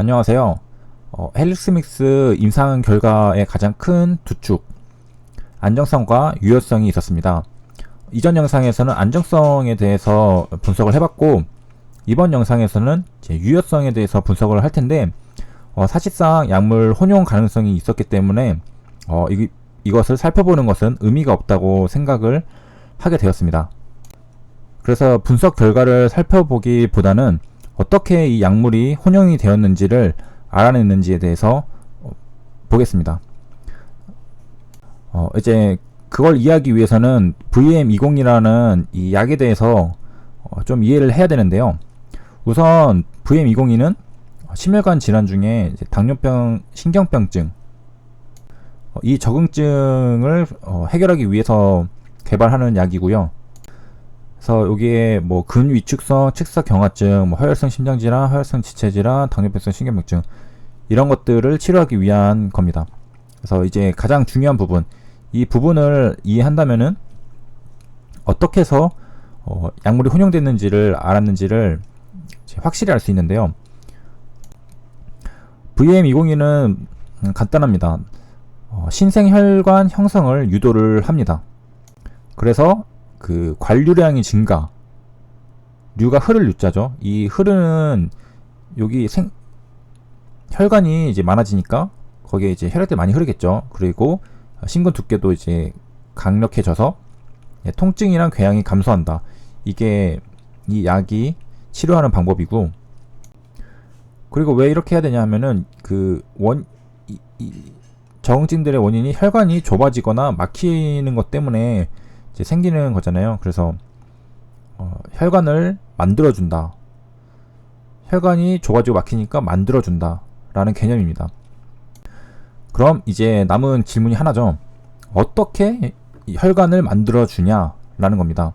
안녕하세요. 헬릭스믹스 임상 결과의 가장 큰 두 축, 안정성과 유효성이 있었습니다. 이전 영상에서는 안정성에 대해서 분석을 해봤고, 이번 영상에서는 이제 유효성에 대해서 분석을 할 텐데, 사실상 약물 혼용 가능성이 있었기 때문에 이것을 살펴보는 것은 의미가 없다고 생각을 하게 되었습니다. 그래서 분석 결과를 살펴보기보다는 어떻게 이 약물이 혼용이 되었는지를 알아냈는지에 대해서 보겠습니다. 이제 그걸 이해하기 위해서는 VM202라는 이 약에 대해서 좀 이해를 해야 되는데요. 우선 VM202는 심혈관 질환 중에 당뇨병, 신경병증, 이 적응증을 해결하기 위해서 개발하는 약이고요. 그래서 여기에 뭐 근위축성 측사경화증, 허혈성 심장질환, 허혈성 지체질환, 당뇨병성 신경병증 이런 것들을 치료하기 위한 겁니다. 그래서 이제 가장 중요한 부분, 이 부분을 이해한다면은 어떻게 해서 약물이 혼용됐는지를 알았는지를 확실히 알 수 있는데요. VM202는 간단합니다. 신생혈관 형성을 유도를 합니다. 그래서 그 관류량이 증가, 류가 흐를 유자죠. 이 흐르는 여기 혈관이 이제 많아지니까 거기에 이제 혈액들이 많이 흐르겠죠. 그리고 심근 두께도 이제 강력해져서 통증이랑 궤양이 감소한다. 이게 이 약이 치료하는 방법이고, 그리고 왜 이렇게 해야 되냐 하면은 적응증들의 원인이 혈관이 좁아지거나 막히는 것 때문에 이제 생기는 거잖아요. 그래서 혈관을 만들어준다. 혈관이 좁아지고 막히니까 만들어준다 라는 개념입니다. 그럼 이제 남은 질문이 하나죠. 어떻게 혈관을 만들어주냐 라는 겁니다.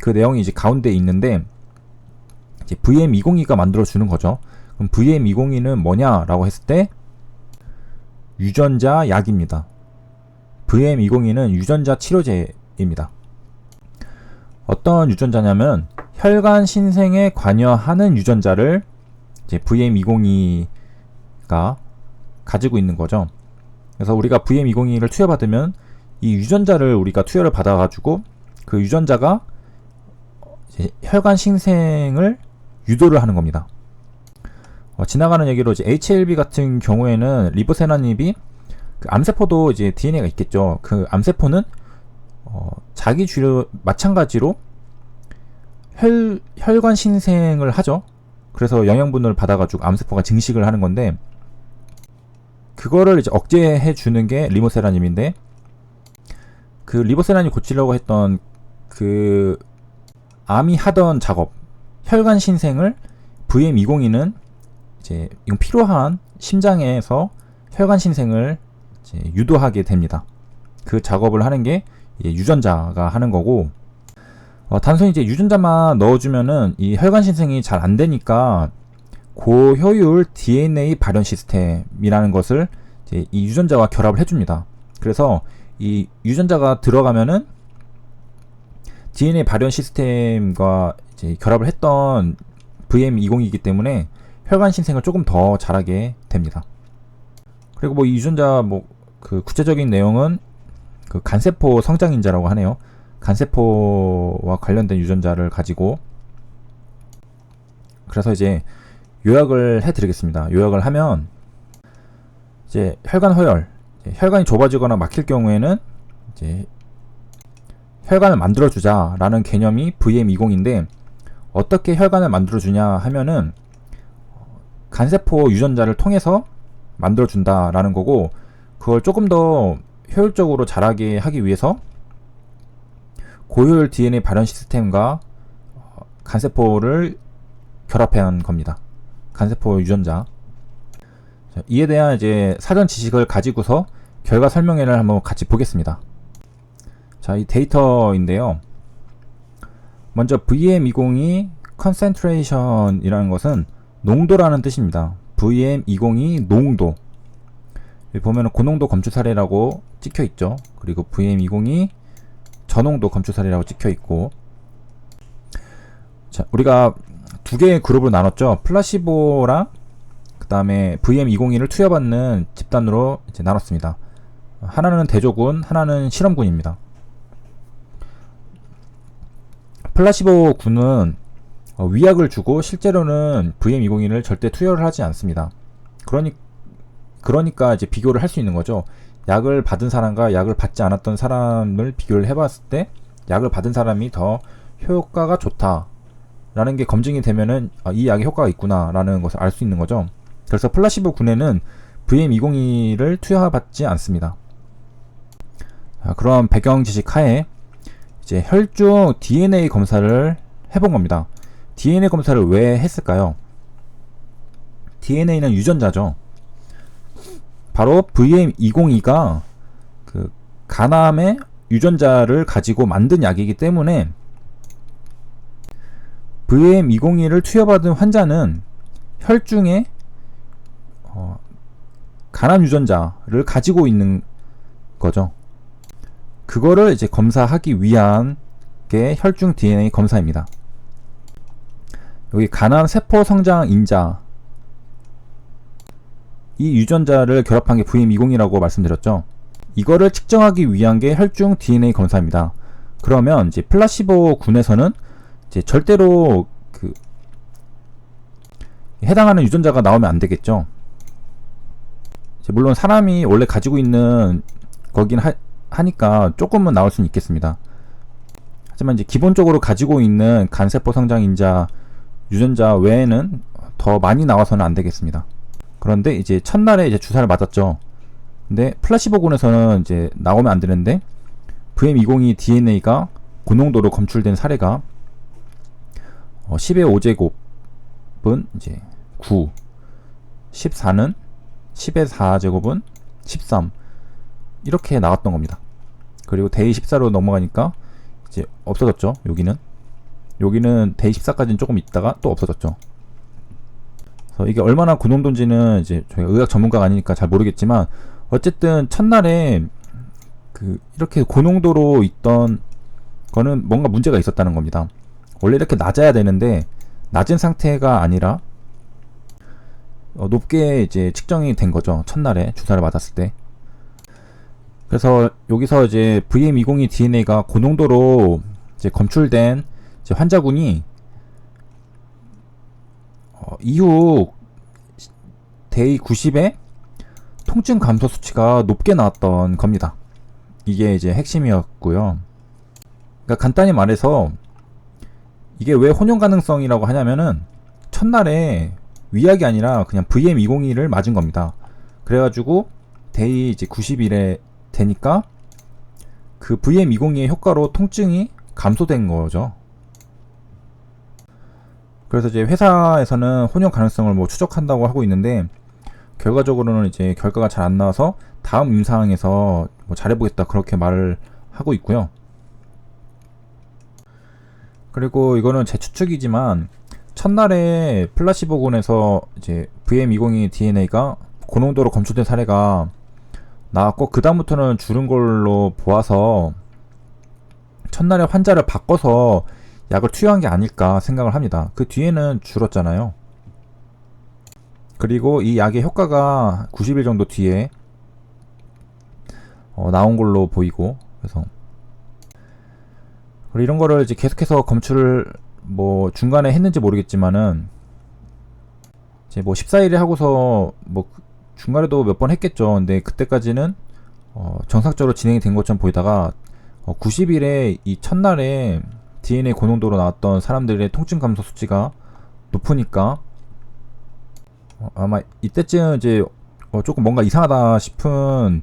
그 내용이 이제 가운데 있는데, 이제 VM202가 만들어주는 거죠. 그럼 VM202는 뭐냐 라고 했을 때 유전자 약입니다. VM202는 유전자 치료제입니다. 어떤 유전자냐면 혈관 신생에 관여하는 유전자를 이제 VM202가 가지고 있는 거죠. 그래서 우리가 VM202를 투여받으면 이 유전자를 우리가 투여를 받아가지고 그 유전자가 이제 혈관 신생을 유도를 하는 겁니다. 지나가는 얘기로 이제 HLB 같은 경우에는 리보세라닙이 그 암세포도 이제 DNA가 있겠죠. 그 암세포는 자기 주로 마찬가지로 혈관 신생을 하죠. 그래서 영양분을 받아가지고 암세포가 증식을 하는 건데, 그거를 이제 억제해 주는 게 리보세라닙인데, 그 리보세라닙 고치려고 했던 그 암이 하던 작업, 혈관 신생을 VM202는 이제 이건 필요한 심장에서 혈관 신생을 이제 유도하게 됩니다. 그 작업을 하는 게 유전자가 하는 거고, 단순히 이제 유전자만 넣어주면은 이 혈관 신생이 잘 안 되니까 고효율 DNA 발현 시스템이라는 것을 이제 이 유전자와 결합을 해줍니다. 그래서 이 유전자가 들어가면은 DNA 발현 시스템과 이제 결합을 했던 VM202이기 때문에 혈관 신생을 조금 더 잘하게 됩니다. 그리고 뭐 이 유전자 그 구체적인 내용은 그 간세포 성장인자라고 하네요. 간세포와 관련된 유전자를 가지고, 그래서 이제 요약을 해드리겠습니다. 요약을 하면 이제 혈관 허열, 혈관이 좁아지거나 막힐 경우에는 이제 혈관을 만들어주자라는 개념이 VM202인데, 어떻게 혈관을 만들어주냐 하면은 간세포 유전자를 통해서 만들어준다라는 거고, 그걸 조금 더 효율적으로 자라게 하기 위해서 고효율 DNA 발현 시스템과 간세포를 결합한 겁니다. 간세포 유전자. 이에 대한 이제 사전 지식을 가지고서 결과 설명회를 한번 같이 보겠습니다. 자, 이 데이터인데요. 먼저 VM202 concentration이라는 것은 농도라는 뜻입니다. VM202 농도. 여기 보면은 고농도 검출 사례라고 찍혀 있죠. 그리고 VM202 저농도 검출 사례라고 찍혀 있고, 자, 우리가 두 개의 그룹으로 나눴죠. 플라시보랑 다음에 VM202를 투여받는 집단으로 이제 나눴습니다. 하나는 대조군, 하나는 실험군입니다. 플라시보 군은 위약을 주고 실제로는 VM202를 절대 투여를 하지 않습니다. 그러니까 이제 비교를 할 수 있는 거죠. 약을 받은 사람과 약을 받지 않았던 사람을 비교를 해봤을 때 약을 받은 사람이 더 효과가 좋다라는 게 검증이 되면은 이 약에 효과가 있구나라는 것을 알 수 있는 거죠. 그래서 플라시보 군에는 VM202를 투여받지 않습니다. 그런 배경 지식 하에 이제 혈중 DNA 검사를 해본 겁니다. DNA 검사를 왜 했을까요? DNA는 유전자죠. 바로 VM202가 그 간암의 유전자를 가지고 만든 약이기 때문에 VM202를 투여받은 환자는 혈중에 간암 유전자를 가지고 있는 거죠. 그거를 이제 검사하기 위한 게 혈중 DNA 검사입니다. 여기 간암 세포 성장 인자, 이 유전자를 결합한 게 VM202라고 말씀드렸죠. 이거를 측정하기 위한 게 혈중 DNA 검사입니다. 그러면 이제 플라시보 군에서는 이제 절대로 그 해당하는 유전자가 나오면 안 되겠죠. 물론 사람이 원래 가지고 있는 거긴 하니까 조금은 나올 수는 있겠습니다. 하지만 이제 기본적으로 가지고 있는 간세포 성장 인자 유전자 외에는 더 많이 나와서는 안 되겠습니다. 그런데 이제 첫날에 이제 주사를 맞았죠. 근데 플라시보군에서는 이제 나오면 안 되는데 VM202 DNA가 고농도로 검출된 사례가 10의 5제곱은 이제 9, 14는 10의 4제곱은 13 이렇게 나왔던 겁니다. 그리고 데이 14로 넘어가니까 이제 없어졌죠. 여기는 데이 14까지는 조금 있다가 또 없어졌죠. 그래서 이게 얼마나 고농도인지는 이제 저희가 의학 전문가가 아니니까 잘 모르겠지만 어쨌든 첫날에 이렇게 고농도로 있던 거는 뭔가 문제가 있었다는 겁니다. 원래 이렇게 낮아야 되는데 낮은 상태가 아니라 높게 이제 측정이 된 거죠. 첫날에 주사를 맞았을 때. 그래서 여기서 이제 VM202 DNA가 고농도로 이제 검출된 이제 환자군이 이후 데이 90에 통증 감소 수치가 높게 나왔던 겁니다. 이게 이제 핵심이었고요. 그러니까 간단히 말해서 이게 왜 혼용 가능성이라고 하냐면은 첫날에 위약이 아니라 그냥 VM202를 맞은 겁니다. 그래가지고 데이 이제 90일에 되니까 그 VM202의 효과로 통증이 감소된 거죠. 그래서 이제 회사에서는 혼용 가능성을 뭐 추적한다고 하고 있는데 결과적으로는 이제 결과가 잘 안 나와서 다음 임상에서 뭐 잘해보겠다 그렇게 말을 하고 있고요. 그리고 이거는 제 추측이지만 첫날에 플라시보군에서 이제 VM202 DNA가 고농도로 검출된 사례가 나왔고 그 다음부터는 줄은 걸로 보아서 첫날에 환자를 바꿔서 약을 투여한 게 아닐까 생각을 합니다. 그 뒤에는 줄었잖아요. 그리고 이 약의 효과가 90일 정도 뒤에 나온 걸로 보이고, 그래서 이런 거를 이제 계속해서 검출을 뭐 중간에 했는지 모르겠지만은 이제 뭐 14일에 하고서 뭐 중간에도 몇 번 했겠죠. 근데 그때까지는 정상적으로 진행이 된 것처럼 보이다가 90일에 이 첫날에 DNA 고농도로 나왔던 사람들의 통증 감소 수치가 높으니까 아마 이때쯤 이제 조금 뭔가 이상하다 싶은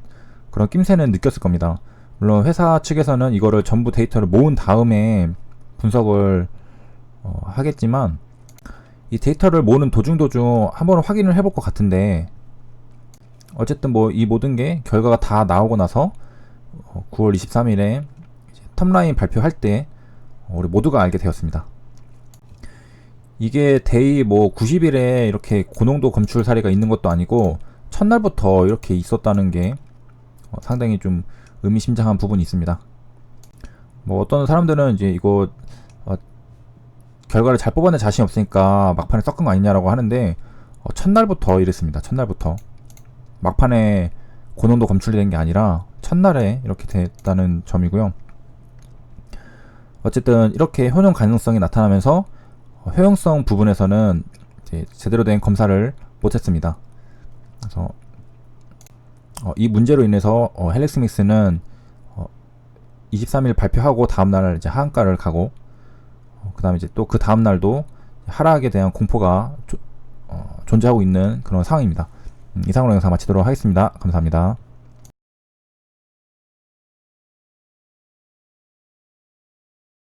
그런 낌새는 느꼈을 겁니다. 물론 회사 측에서는 이거를 전부 데이터를 모은 다음에 분석을 하겠지만 이 데이터를 모으는 도중 한번 확인을 해볼 것 같은데 어쨌든 뭐 이 모든 게 결과가 다 나오고 나서 9월 23일에 톱라인 발표할 때 우리 모두가 알게 되었습니다. 이게 데이 뭐 90일에 이렇게 고농도 검출 사례가 있는 것도 아니고 첫날부터 이렇게 있었다는 게 상당히 좀 의미심장한 부분이 있습니다. 뭐 어떤 사람들은 이제 이거 결과를 잘 뽑아내 자신이 없으니까 막판에 섞은 거 아니냐라고 하는데 첫날부터 이랬습니다. 첫날부터. 막판에 고농도 검출이 된 게 아니라 첫날에 이렇게 됐다는 점이고요. 어쨌든 이렇게 효능 가능성이 나타나면서 효용성 부분에서는 이제 제대로 된 검사를 못했습니다. 그래서 이 문제로 인해서 헬릭스믹스는 23일 발표하고 다음날 이제 하한가를 가고 그 다음에 이제 또 그 다음날도 하락에 대한 공포가 존재하고 있는 그런 상황입니다. 이상으로 영상 마치도록 하겠습니다. 감사합니다.